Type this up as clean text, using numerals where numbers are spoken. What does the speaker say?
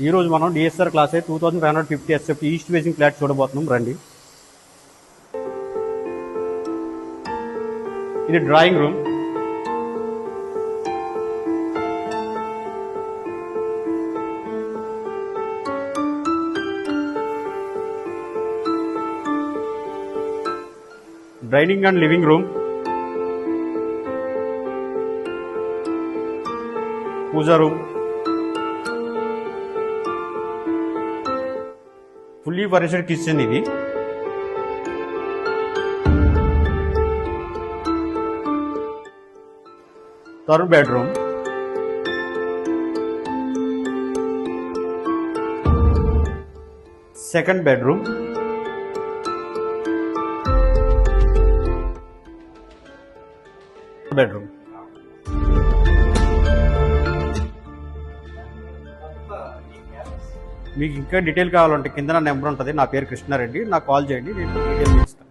ఈ రోజు మనం DSR class 2550 SFT east facing flat చూడబోతున్నాం. రండి. ఇది drawing room. Dining and living room. Puja room. Fully furnitured kitchen. ఇది third bedroom. Second bedroom. Bedroom. మీకు ఇంకా డీటెయిల్ కావాలంటే కింద నా నెంబర్ ఉంటుంది. నా పేరు కృష్ణారెడ్డి. నాకు కాల్ చేయండి, నేను డీటెయిల్ ఇస్తాను.